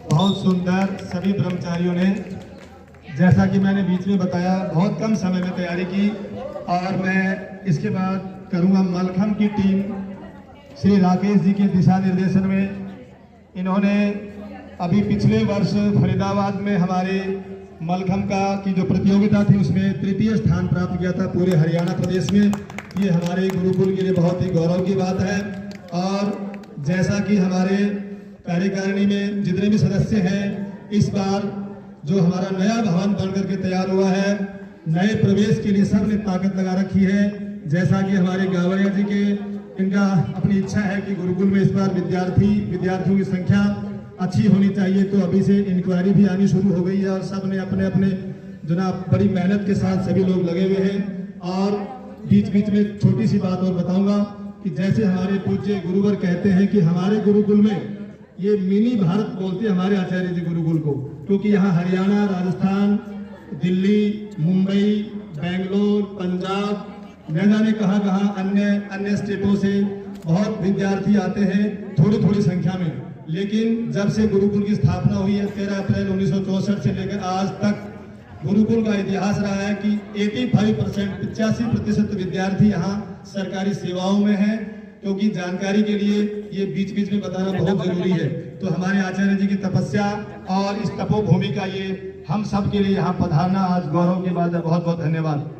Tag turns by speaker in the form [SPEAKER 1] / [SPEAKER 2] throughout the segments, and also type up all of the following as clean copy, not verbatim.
[SPEAKER 1] बहुत सुंदर सभी ब्रह्मचारियों ने, जैसा कि मैंने बीच में बताया, बहुत कम समय में तैयारी की। और मैं इसके बाद करूंगा मलखम की टीम श्री राकेश जी के दिशा निर्देशन में। इन्होंने अभी पिछले वर्ष फरीदाबाद में हमारे मलखम की जो प्रतियोगिता थी उसमें तृतीय स्थान प्राप्त किया था पूरे हरियाणा प्रदेश में। ये हमारे गुरुकुल के लिए बहुत ही गौरव की बात है। और जैसा कि हमारे कार्यकारिणी में जितने भी सदस्य हैं, इस बार जो हमारा नया भवन बन करके तैयार हुआ है, नए प्रवेश के लिए सबने ताकत लगा रखी है। जैसा कि हमारे गावरिया जी के, इनका अपनी इच्छा है कि गुरुकुल में इस बार विद्यार्थियों की संख्या अच्छी होनी चाहिए, तो अभी से इंक्वायरी भी आनी शुरू हो गई है और सब ने अपने अपने जनाब बड़ी मेहनत के साथ सभी लोग लगे हुए हैं। और बीच बीच में छोटी सी बात और बताऊंगा कि जैसे हमारे पूज्य गुरुवर कहते हैं कि हमारे गुरुकुल में ये मिनी भारत बोलते हैं हमारे आचार्य जी गुरुकुल को, क्योंकि यहाँ हरियाणा, राजस्थान, दिल्ली, मुंबई, बेंगलोर, पंजाब, न जाने कहाँ अन्य स्टेटों से बहुत विद्यार्थी आते हैं थोड़ी थोड़ी संख्या में। लेकिन जब से गुरुकुल की स्थापना हुई है 13 अप्रैल 1964 से लेकर आज तक, गुरुकुल का इतिहास रहा है कि 85% विद्यार्थी यहाँ सरकारी सेवाओं में हैं। क्योंकि जानकारी के लिए ये बीच बीच में बताना बहुत जरूरी है। तो हमारे आचार्य जी की तपस्या और इस तपोभूमि का ये हम सब के लिए यहाँ पधारना आज गौरव की बात है। बहुत बहुत धन्यवाद।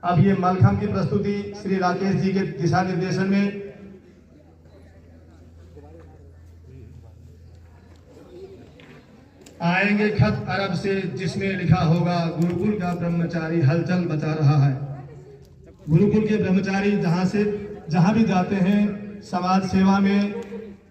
[SPEAKER 1] अब ये मलखम की प्रस्तुति श्री राकेश जी के दिशा निर्देशन में। आएंगे खत अरब से जिसमें लिखा होगा, गुरुकुल का ब्रह्मचारी हलचल बचा रहा है। गुरुकुल के ब्रह्मचारी जहां भी जाते हैं समाज सेवा में,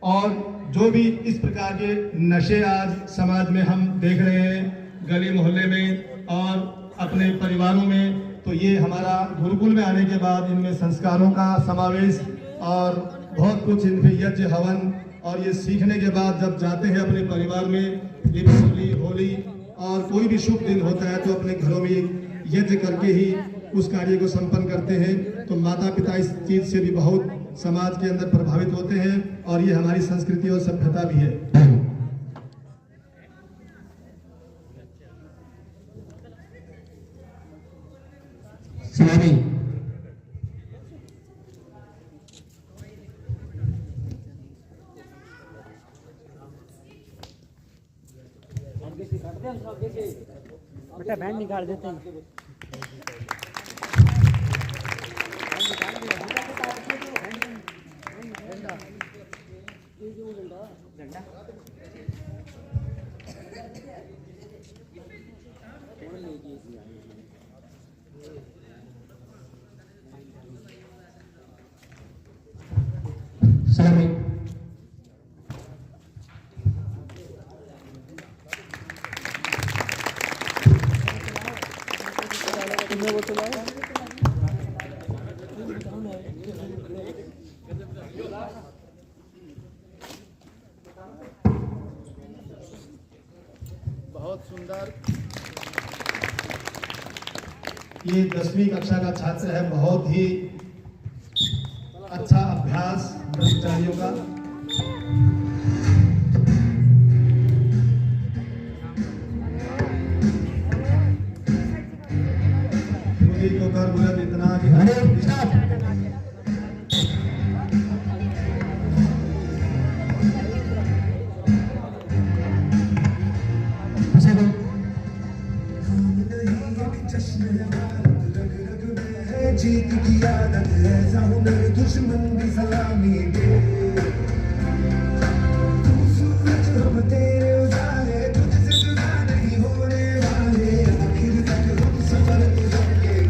[SPEAKER 1] और जो भी इस प्रकार के नशे आज समाज में हम देख रहे हैं गली मोहल्ले में और अपने परिवारों में, तो ये हमारा गुरुकुल में आने के बाद इनमें संस्कारों का समावेश और बहुत कुछ इनमें यज्ञ हवन, और ये सीखने के बाद जब जाते हैं अपने परिवार में, दीपावली, होली और कोई भी शुभ दिन होता है तो अपने घरों में यज्ञ करके ही उस कार्य को संपन्न करते हैं। तो माता पिता इस चीज से भी बहुत समाज के अंदर प्रभावित होते हैं और ये हमारी संस्कृति और सभ्यता भी है।
[SPEAKER 2] बेटा बैंड निकाल देते हैं।
[SPEAKER 1] बहुत सुंदर। ये 10वीं कक्षा का छात्र है। बहुत ही अच्छा अभ्यास ब्रह्मचारियों का। खुदी को कर बुलंद इतना कि
[SPEAKER 3] जीत की आदत है, सामने दुश्मन भी सलामी दे। तू सूरज हम तेरे उजाले, तुझसे जुदा नहीं होने वाले, आखिर तक हम सफर गुजरेंगे।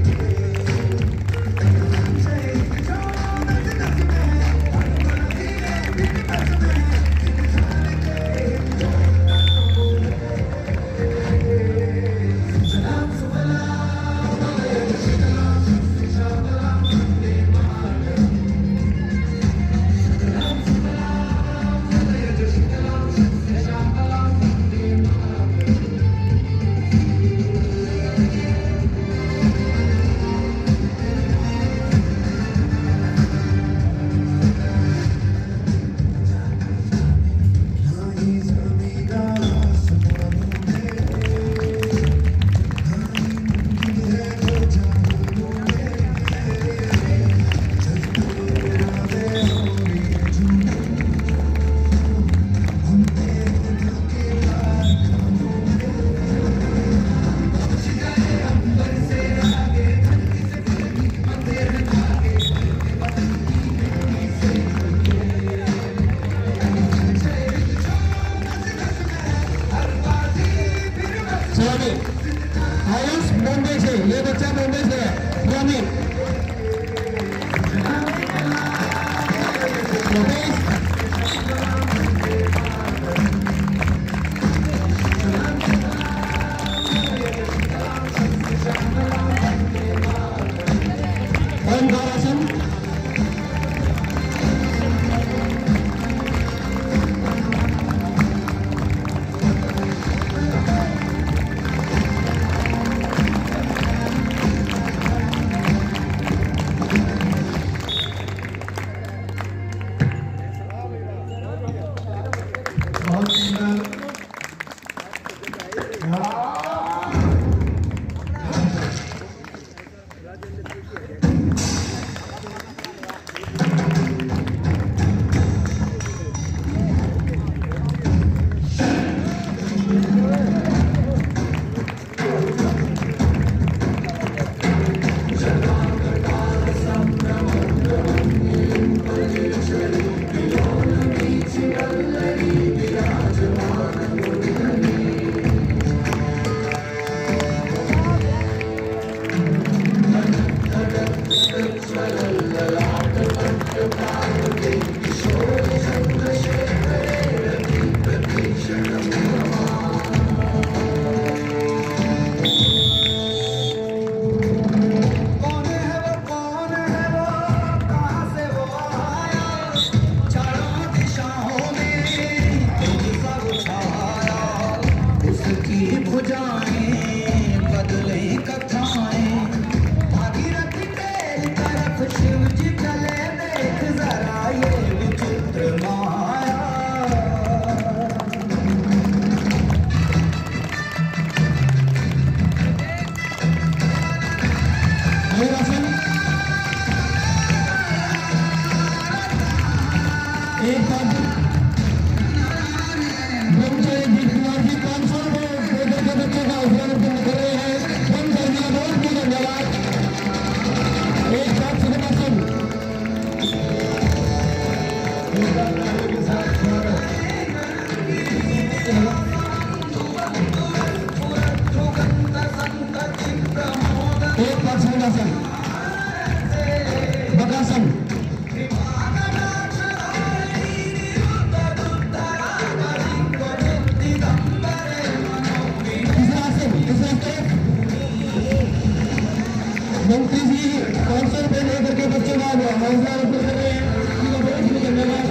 [SPEAKER 1] धन्यवाद, हौसला ऊपर कर रहे हैं, उनको बहुत बहुत धन्यवाद।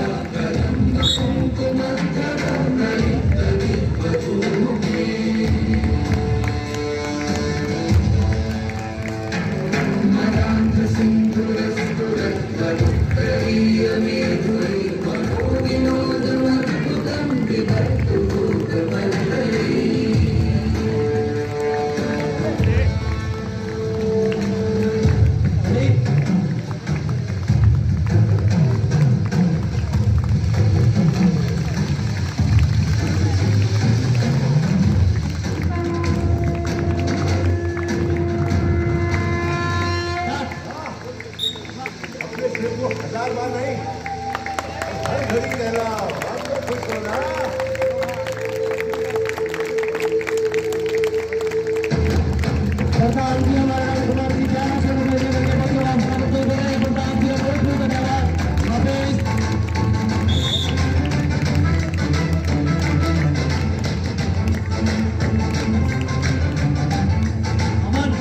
[SPEAKER 3] हजार बार नहीं, हर घड़ी कहना, आपको खुश होना।
[SPEAKER 1] सरकार जी हमारा कुमार जी ज्यादा से बढ़ करके बच्चों आप स्वागत कर रहे हैं, सरकार जी बहुत बहुत धन्यवाद। वापस अमन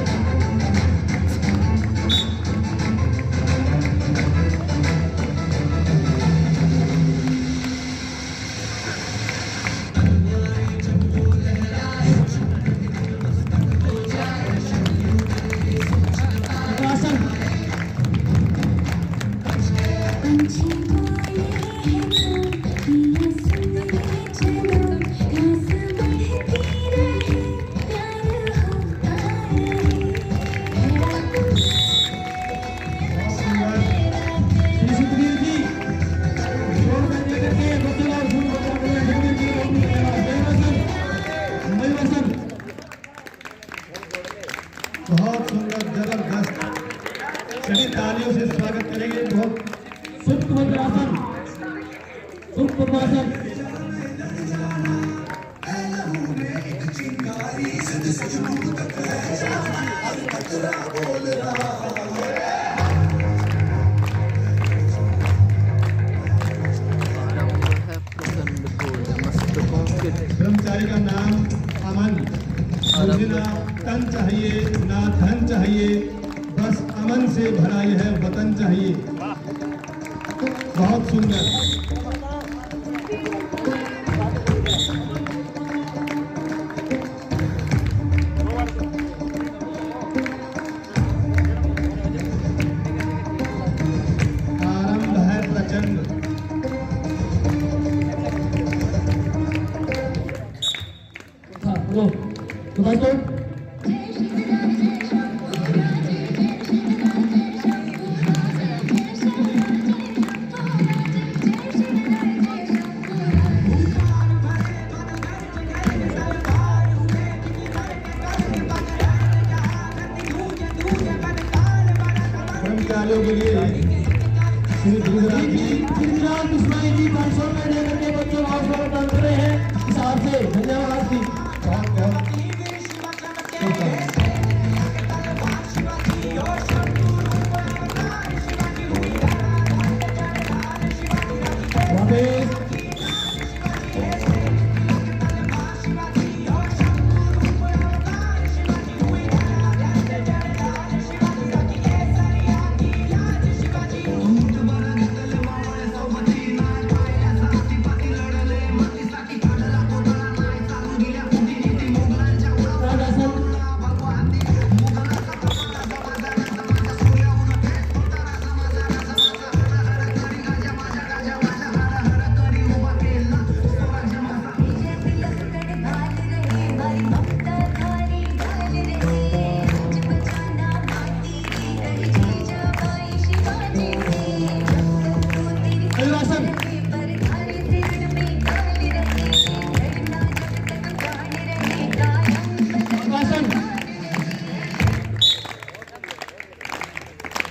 [SPEAKER 1] बहुत सुंदर, जबरदस्त, सभी तालियों से स्वागत करेंगे। बहुत सुप्त वज्रासन, सुप्त पद्मासन। ब्रह्मचारी का नाम अमन, मुझे ना तन चाहिए ना धन चाहिए, बस अमन से भरा यह वतन चाहिए। बहुत सुंदर। आरंभ है प्रचंड। कर्मचारियों के लिए श्री गुजरात जी 500 रुपए दे करके बच्चों को हौसला कर रहे हैं। इस हाथ से धन्यवाद जी। बहुत बहुत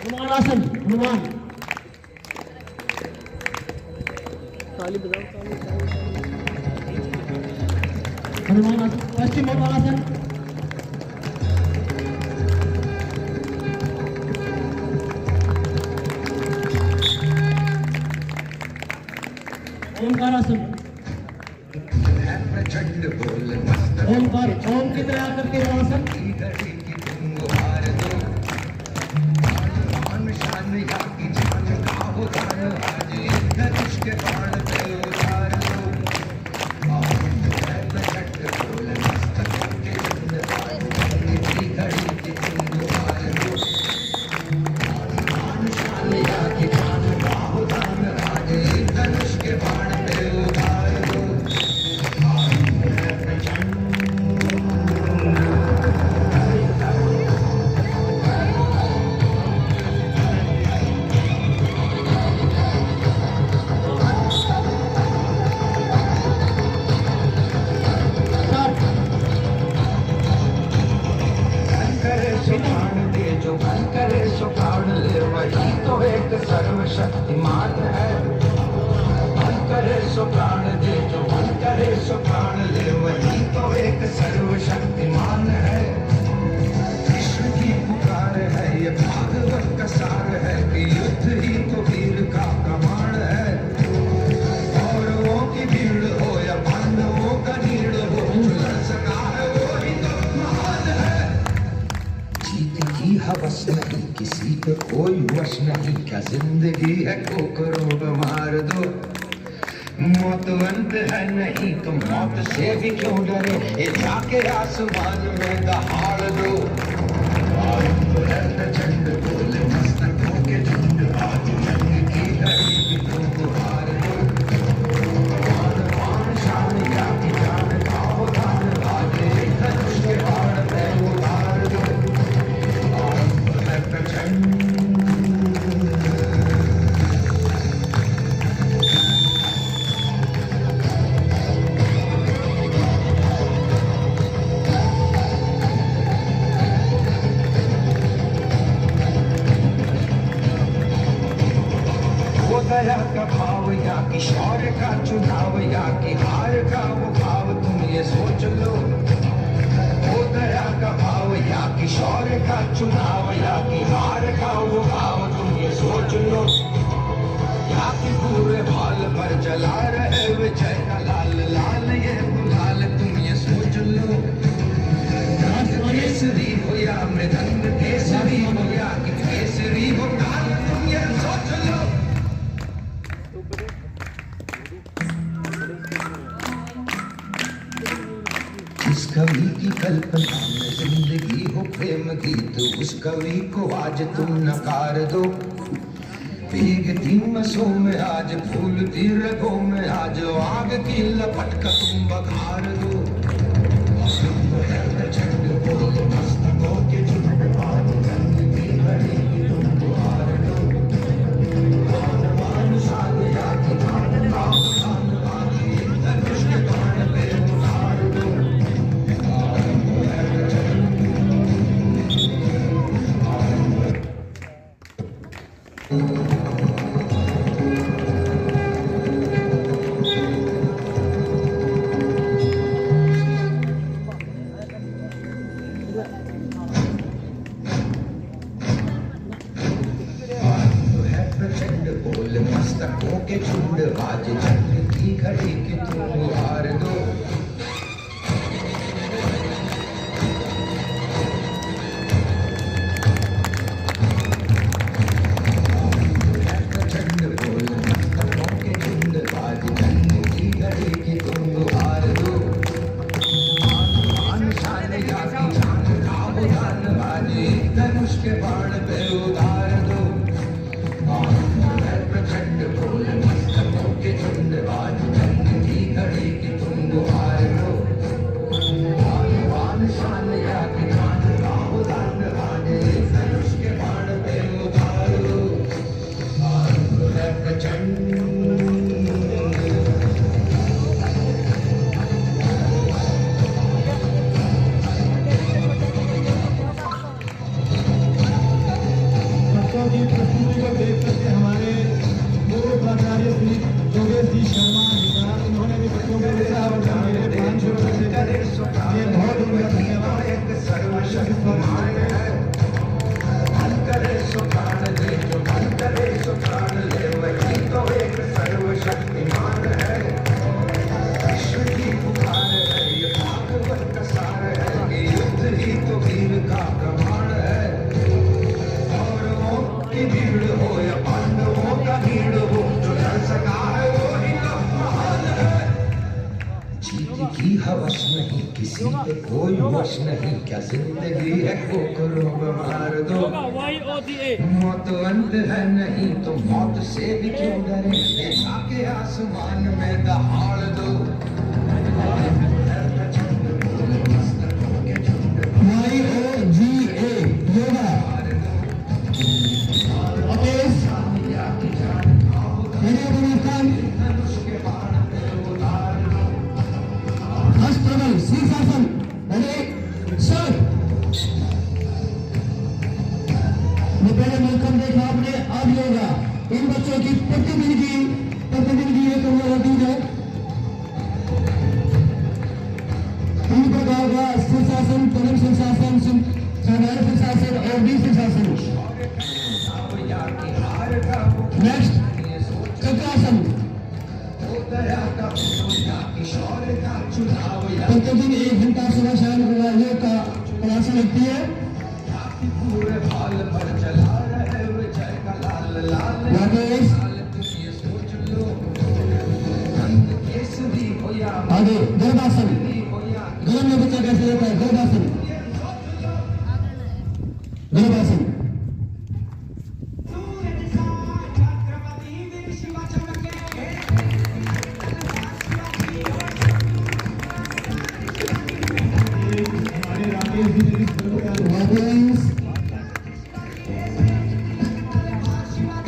[SPEAKER 1] हनुमानासन, हनुमान ताली बजाओ, हनुमानासन, पश्चिम हनुमानासन। ओमकारासन, ओमकार, ओम की तरह करके आसन।
[SPEAKER 3] आज धनुष के बाण पे उतार दो प्रचंड बोल मस्तकों के झुंड आज जंग की घड़ी की तुम हार दो मान शान या कि जान बाहु दान आज धनुष के बाण पे उतार दो प्रचंड सर्वशक्तिमान है मन करे सो प्राण दे जो मन करे सो प्राण ले वही तो एक सर्वशक्तिमान है कृष्ण की पुकार है ये भागवत का सार है कि युद्ध ही तो वीर का प्रमाण है कौरवों की भीड़ हो या पांडवों का नीड़ हो जो लड़ सका है वो ही तो महान है जीत की हवस नहीं किसी पे कोई वश नहीं क्या जिंदगी है को करो मार दो मौत अंत है नहीं तो मौत से भी क्यों डरे ये जाके आसमान में दहाड़ दो प्रचंड बोल मस्तकों के झुंड आज जंग की घड़ी भी तुमको हार दो मान शान या की जान खाओ दान आगे धनुष के बाण पे उतार दो प्रचंड दया का भाव या कि शौर्य का चुनाव या कि हार का वो भाव तुम ये सोच लो वो दया का भाव या कि शौर्य का चुनाव या कि हार का वो भाव तुम ये सोच लो या कि पूरे भाल पर जला रहे विजय का लाल लाल ये गुलाल तुम ये सोच लो रंग केसरी हो या मृदंग केसरी हो या कि केसरी हो काल तुम ये सोच लो जिस कवि की कल्पना में जिंदगी हो प्रेम गीत उस कवि को आज तुम नकार दो भीगती मसों में आज फूलती रगों में आज आग की लपट का तुम बघार दो प्रचंड बोल मस्तकों के झुंड आज जंग की घड़ी की तुम हार दो मान शान या कि जान बाहु दान आज धनुष के बाण पे उतार दो प्रचंड बोल मस्तकों के झुंड आज जंग की घड़ी की तुम हार दो प्रचंड बोल मस्तकों के झुंड आज जंग की घड़ी की तुम हार दो मान शान या की जान खाओ दान आज धनुष के बाण पे उतार दो प्रचंड बोल मस्तकों के झुंड आज जंग की घड़ी की तुम हार दो मान शान या कि जान खाओ दान आज धनुष के बाण पे उतार दो प्रचंड
[SPEAKER 1] बच्चों की प्रस्तुति को देख करके हमारे पूर्व प्राचार्य श्री योगेश जी शर्मा निदान उन्होंने भी बच्चों के लिए मेरे 500 रुपये से ये बहुत उनका धन्यवाद
[SPEAKER 3] एक सर्वशक्तिमान है मन करे सो प्राण दे जो मन करे सो प्राण ले वही तो एक किसी पे कोई होश नहीं, क्या जिंदगी है खोखरो मार दो। मौत अंत है नहीं तो मौत से भी क्यों डरे, ले जाके आसमान में दहाड़ दो।
[SPEAKER 1] YOGA योगा शीर्षासन पहले मलखम देखा आपने, अब योगा। इन बच्चों की प्रतिदिन की एक रूटीन है। तीन प्रकार का शीर्षासन, पलंग शीर्षासन, साधारण शीर्षासन और डी शीर्षासन। नेक्स्ट चक्रासन। प्रतिदिन 1 घंटा सुबह शाम योग का क्लास लगती है। आगे गर्भासन, गर्भ में बच्चा कैसे रहता है, गर्भासन। गर्भासन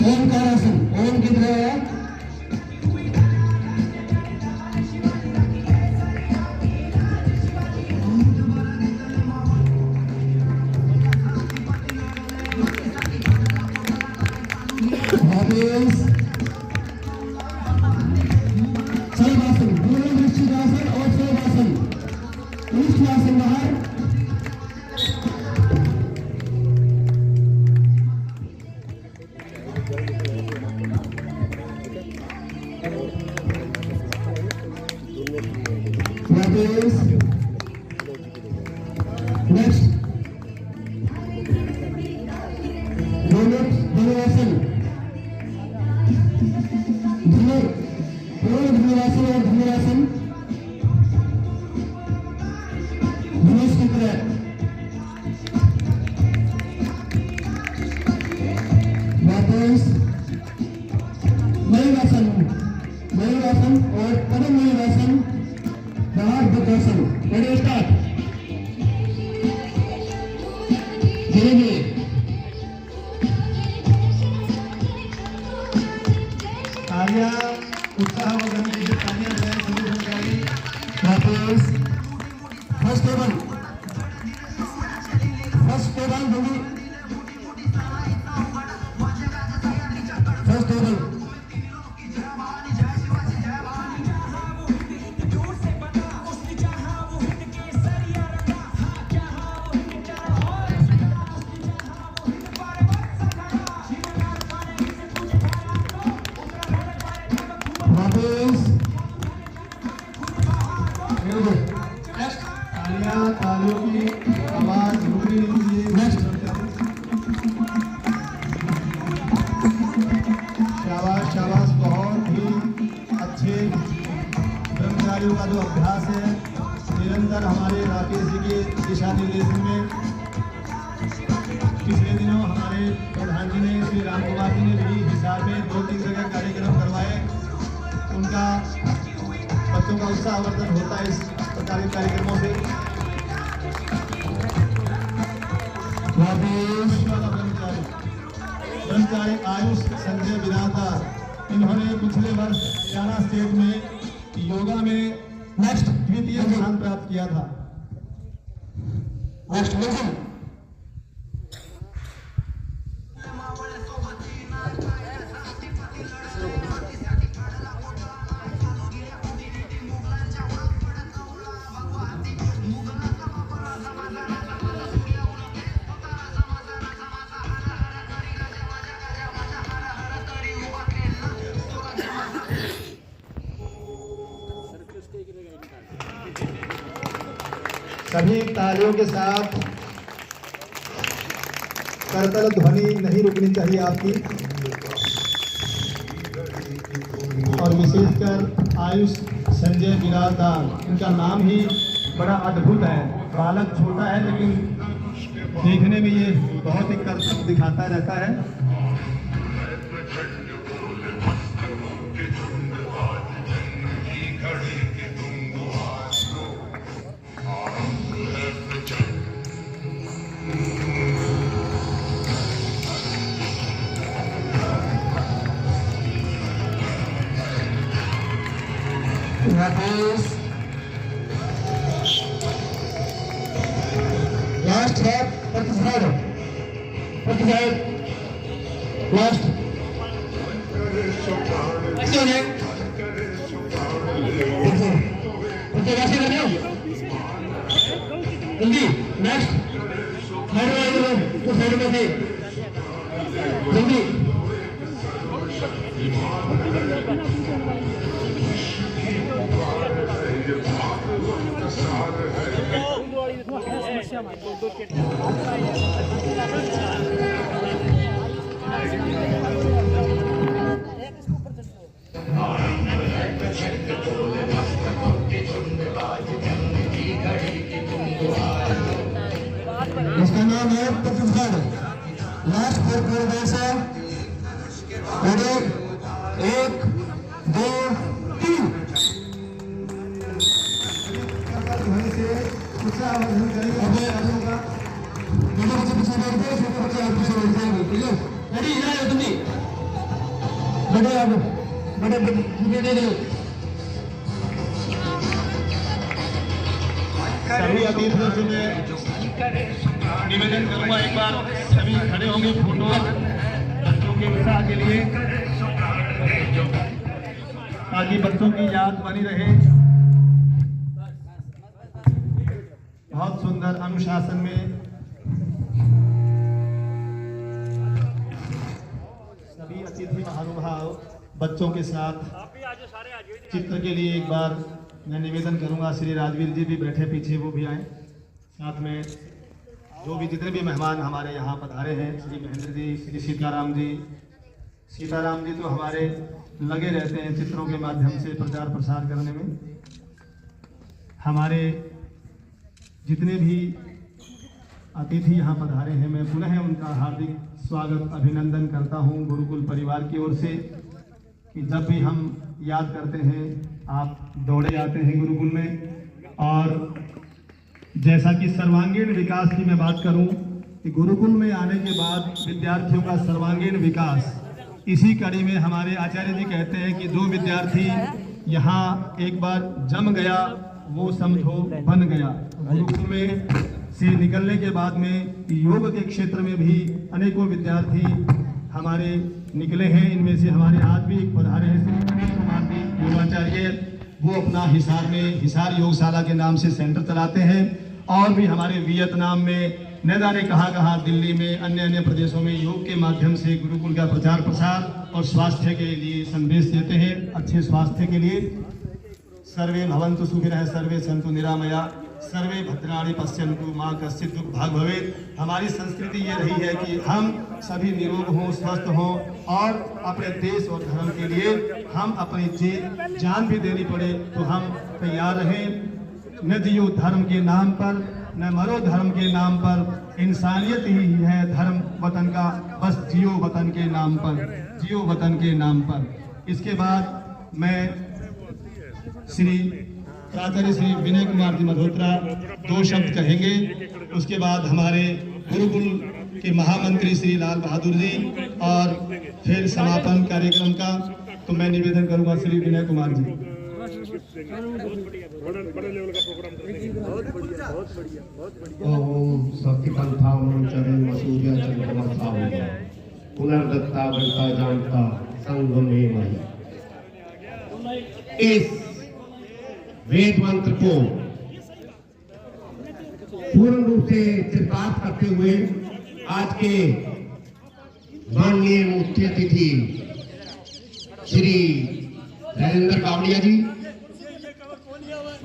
[SPEAKER 1] ओंकारासन, ओम की तरह है। शलभासन, वृश्चिकासन और शलभासन। वृश्चिकासन बाहर। नेक्स्ट धनुरासन, धनुरासन और धनुरासन। धनुष की तरह। वापस मयूरासन, मयूरासन और पद्म मयूरासन। बाहर बद्रासन। Ready start. धीरे धीरे तालियां, उत्साह और गति से तालियां बजाएं सभी कर्मचारी। वापस फर्स्ट टेबल, फर्स्ट टेबल होगी, फर्स्ट टेबल। तालियों की आवाज रुकनी नहीं चाहिए। शाबाश शाबाश, बहुत ही अच्छे कर्मचारियों का जो अभ्यास है निरंतर हमारे राकेश जी के दिशा निर्देशन में। पिछले दिनों हमारे प्रधान जी ने, श्री राम कुमार जी ने भी हिसार में 2-3 जगह कार्यक्रम करवाए। उनका बच्चों का उत्साहवर्धन होता है इस प्रकार के कार्यक्रमों से। कर्मचारी आयुष संजय बिराददार, इन्होंने पिछले वर्ष हरियाणा स्टेट में योगा में नेक्स्ट द्वितीय स्थान प्राप्त किया था। Next motion. सभी तालियों के साथ करतल ध्वनि नहीं रुकनी चाहिए आपकी। और विशेषकर आयुष संजय बिराददार, इनका नाम ही बड़ा अद्भुत है। बालक छोटा है लेकिन देखने में ये बहुत ही कर्तव्य दिखाता रहता है।
[SPEAKER 4] लास्ट है प्रतिसाद लास्ट जल्दी नेक्स्ट साइड में थे जल्दी इसका नाम है प्रतिष्ठान। लास्ट 4 प्लेयर्स है। रेडी 1 2 3
[SPEAKER 1] ध्वनि से उत्साह वर्धन करेंगे।
[SPEAKER 4] अबे होगा बड़े बच्चे पीछे बैठ गए, छोटे बच्चे आप पीछे बैठ जाएंगे। ठीक है रेडी इधर आओ तुम भी बड़े आप बड़े दे दो।
[SPEAKER 1] सभी अतिथियों से मैं निवेदन करूंगा, एक बार सभी खड़े होंगे फोटो बच्चों के उत्साह के लिए, ताकि बच्चों की याद बनी रहे। बहुत सुंदर अनुशासन में सभी अतिथि महानुभाव बच्चों के साथ चित्र के लिए एक बार मैं निवेदन करूंगा। श्री राजवीर जी भी बैठे पीछे, वो भी आए साथ में। जो भी जितने भी मेहमान हमारे यहाँ पधारे हैं, श्री महेंद्र जी, श्री सीताराम जी तो हमारे लगे रहते हैं चित्रों के माध्यम से प्रचार प्रसार करने में। हमारे जितने भी अतिथि यहाँ पधारे हैं, मैं पुनः उनका हार्दिक स्वागत अभिनंदन करता हूँ गुरुकुल परिवार की ओर से, कि जब भी हम याद करते हैं आप दौड़े आते हैं गुरुकुल में। और जैसा कि सर्वांगीण विकास की मैं बात करूं कि गुरुकुल में आने के बाद विद्यार्थियों का सर्वांगीण विकास, इसी कड़ी में हमारे आचार्य जी कहते हैं कि जो विद्यार्थी यहाँ एक बार जम गया वो समझो बन गया। गुरुकुल में से निकलने के बाद में योग के क्षेत्र में भी अनेकों विद्यार्थी हमारे निकले हैं। इनमें से हमारे आज भी एक पधारे हैं श्री अनिल कुमार जी योगाचार्य, वो अपना हिसार में हिसार योगशाला के नाम से सेंटर चलाते हैं। और भी हमारे वियतनाम में, न जाने कहाँ दिल्ली में, अन्य प्रदेशों में योग के माध्यम से गुरुकुल का प्रचार प्रसार और स्वास्थ्य के लिए संदेश देते हैं, अच्छे स्वास्थ्य के लिए। सर्वे भवन्तु सुखिनः, सर्वे सन्तु निरामया, सर्वे भद्राणि पश्यन्तु मां कश्चित् दुःख भाग् भवेत्। हमारी संस्कृति ये रही है कि हम सभी निरोग हों, स्वस्थ हों और अपने देश और धर्म के लिए हम अपनी जान भी देनी पड़े तो हम तैयार रहें। न जियो धर्म के नाम पर, न मरो धर्म के नाम पर, इंसानियत ही है धर्म वतन का, बस जियो वतन के नाम पर, जियो वतन के नाम पर। इसके बाद मैं श्री प्राचार्य श्री विनय कुमार जी मल्होत्रा 2 शब्द कहेंगे। उसके बाद हमारे गुरुकुल के महामंत्री श्री लाल बहादुर जी और फिर समापन कार्यक्रम का तो मैं निवेदन करूंगा श्री विनय कुमार जी।
[SPEAKER 5] ओम शक्ति पंथा चरण सूर्य चंद्रमा पुनर्दत्ता बनता जानता संग में मही। इस वेद मंत्र को पूर्ण रूप से चित्रार्थ करते हुए आज के माननीय मुख्य अतिथि श्री राजेंद्र कावड़िया जी,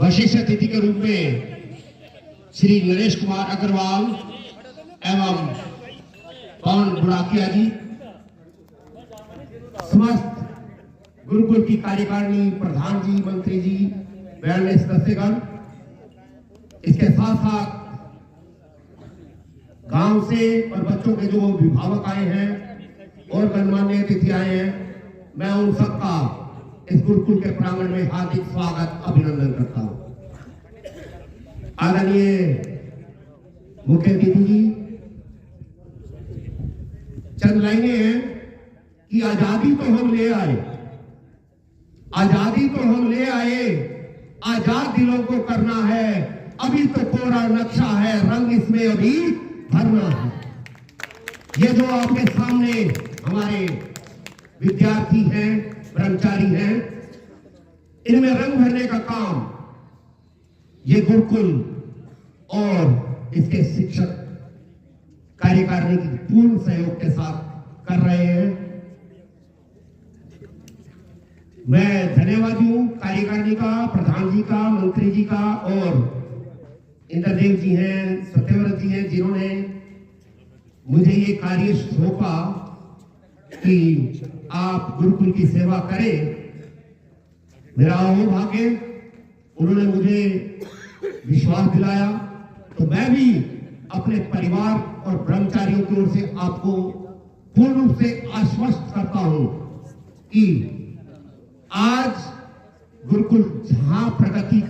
[SPEAKER 5] विशिष्ट अतिथि के रूप में श्री नरेश कुमार अग्रवाल एवं पवन बुराकिया जी, समस्त गुरुकुल की कार्यकारिणी, प्रधान जी, मंत्री जी, सदस्यगण इसके साथ साथ गांव से और बच्चों के जो अभिभावक आए हैं और गणमान्य अतिथि आए हैं, मैं उन सबका इस गुरुकुल के प्रांगण में हार्दिक स्वागत अभिनंदन करता हूं। आदरणीय मुख्य अतिथि जी, चंद लाइनें हैं कि आजादी तो हम ले आए, आजादी तो हम ले आए, आजाद दिलों को करना है, अभी तो कोरा नक्शा है, रंग इसमें अभी भरना है। ये जो आपके सामने हमारे विद्यार्थी हैं, कर्मचारी हैं, इनमें रंग भरने का काम ये गुरुकुल और इसके शिक्षक कार्यकारिणी की पूर्ण सहयोग के साथ कर रहे हैं। मैं धन्यवादी हूं कार्यकारिणी का, प्रधान जी का, मंत्री जी का और इंद्रदेव जी हैं, सत्यव्रत जी हैं, जिन्होंने मुझे ये कार्य सौंपा कि आप गुरुकुल की सेवा करें। मेरा अहोभाग्य, उन्होंने मुझे विश्वास दिलाया, तो मैं भी अपने परिवार और ब्रह्मचारियों की ओर से आपको पूर्ण रूप से आश्वस्त करता हूं कि आज गुरुकुल जहां प्रगति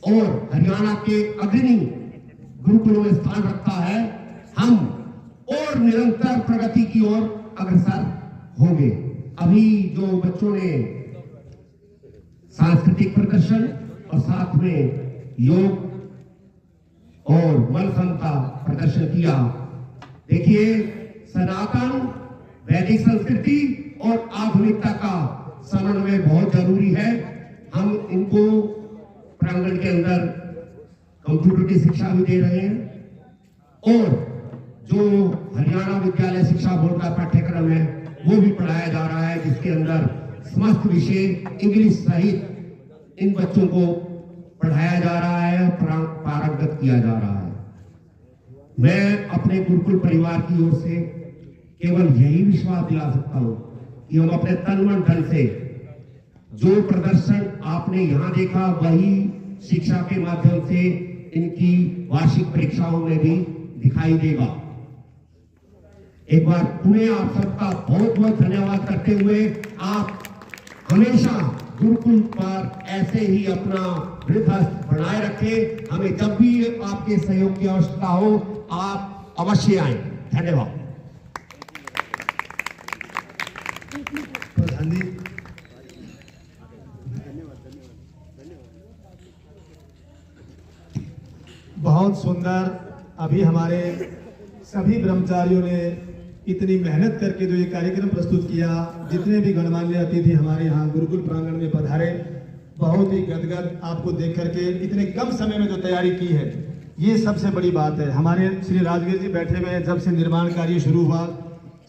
[SPEAKER 5] और हरियाणा के अग्रणी गुरुकुलों में स्थान रखता है, हम और निरंतर प्रगति की ओर अग्रसर होंगे। अभी जो बच्चों ने सांस्कृतिक प्रदर्शन और साथ में योग और मलखंभ का प्रदर्शन किया, देखिए सनातन वैदिक संस्कृति और आधुनिकता का समन्वय बहुत जरूरी है। हम इनको प्रांगण के अंदर कंप्यूटर की शिक्षा भी दे रहे हैं और जो हरियाणा विद्यालय शिक्षा बोर्ड का पाठ्यक्रम है वो भी पढ़ाया जा रहा है, जिसके अंदर समस्त विषय इंग्लिश सहित इन बच्चों को पढ़ाया जा रहा है, पारंगत किया जा रहा है। मैं अपने गुरुकुल परिवार की ओर से केवल यही विश्वास दिला सकता हूं कि हम अपने तन मन धन से जो प्रदर्शन आपने यहां देखा, वही शिक्षा के माध्यम से इनकी वार्षिक परीक्षाओं में भी दिखाई देगा। एक बार पुनः आप सबका बहुत बहुत धन्यवाद करते हुए, आप हमेशा गुरुकुल पर ऐसे ही अपना हृदय बनाए रखें। हमें जब भी आपके सहयोग की आवश्यकता हो, आप अवश्य आएं। धन्यवाद।
[SPEAKER 1] प्रधान जी, बहुत सुंदर। अभी हमारे सभी ब्रह्मचारियों ने इतनी मेहनत करके जो ये कार्यक्रम प्रस्तुत किया, जितने भी गणमान्य अतिथि हमारे यहाँ गुरुकुल प्रांगण में पधारे, बहुत ही गदगद आपको देख करके इतने कम समय में जो तैयारी की है, ये सबसे बड़ी बात है। हमारे श्री राजवीर जी बैठे हुए हैं, जब से निर्माण कार्य शुरू हुआ,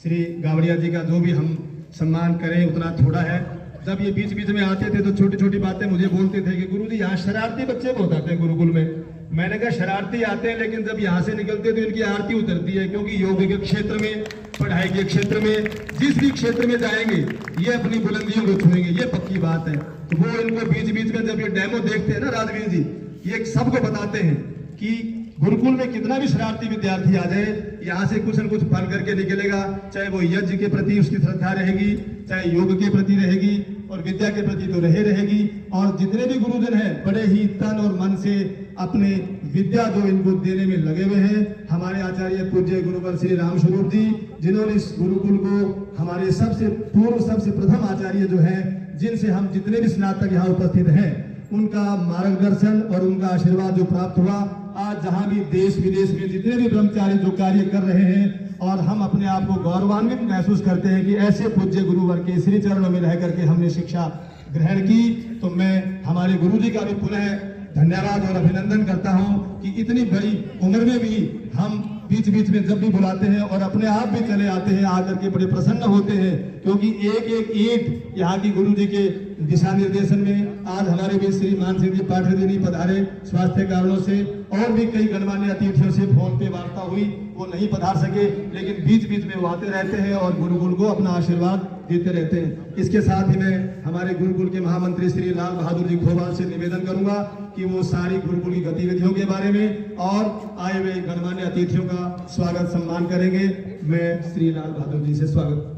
[SPEAKER 1] श्री गावड़िया जी का जो भी हम सम्मान करें उतना थोड़ा है। जब ये बीच बीच में आते थे तो छोटी छोटी बातें मुझे बोलते थे कि गुरुजी यहाँ शरारती बच्चे बहुत आते हैं गुरुकुल में। मैंने कहा शरारती आते हैं, लेकिन जब यहाँ से निकलते तो इनकी आरती उतरती है, क्योंकि योग के क्षेत्र में, पढ़ाई के क्षेत्र में, जिस भी क्षेत्र में जाएंगे ये अपनी बुलंदियों को छुएंगे, ये पक्की बात है। तो वो इनको बीच बीच में जब ये डेमो देखते हैं ना राजवीर जी, ये सबको बताते हैं कि गुरुकुल में कितना भी शरारती विद्यार्थी आ जाए, यहाँ से कुछ न कुछ फल करके निकलेगा। चाहे वो यज्ञ के प्रति उसकी श्रद्धा रहेगी, चाहे योग के प्रति रहेगी, और विद्या के प्रति तो रहेगी। और जितने भी गुरुजन हैं बड़े ही तन और मन से अपने विद्या जो इनको देने में लगे हुए हैं। हमारे आचार्य पूज्य गुरुवर श्री राम स्वरूप जी, जिन्होंने इस गुरुकुल को हमारे सबसे पूर्व सबसे प्रथम आचार्य जो है, जिनसे हम जितने भी स्नातक यहाँ उपस्थित हैं, उनका मार्गदर्शन और उनका आशीर्वाद जो प्राप्त हुआ, आज जहां भी देश विदेश में जितने भी ब्रह्मचारी जो कार्य कर रहे हैं, और हम अपने आप को गौरवान्वित महसूस करते हैं कि ऐसे पूज्य गुरुवर के श्री चरणों में रह करके हमने शिक्षा ग्रहण की। तो मैं हमारे गुरु जी का भी पुनः धन्यवाद और अभिनंदन करता हूं कि इतनी बड़ी उम्र में भी हम बीच बीच में जब भी बुलाते हैं और अपने आप भी चले आते हैं, आकर के बड़े प्रसन्न होते हैं, क्योंकि एक एक ईंट यहाँ की गुरु जी के दिशा निर्देशन में आज हमारे बीच श्री मान सिंह जी पाठक जी नहीं पधारे स्वास्थ्य कारणों से, और भी कई गणमान्य अतिथियों से फोन पे वार्ता हुई, वो नहीं पधार सके, लेकिन बीच बीच में वो आते रहते हैं और गुरुकुल को अपना आशीर्वाद देते रहते हैं। इसके साथ ही मैं हमारे गुरुकुल के महामंत्री श्री लाल बहादुर जी खोभाल से निवेदन करूंगा कि वो सारी गुरुकुल की गतिविधियों के बारे में और आए हुए गणमान्य अतिथियों का स्वागत सम्मान करेंगे। मैं श्री लाल बहादुर जी से स्वागत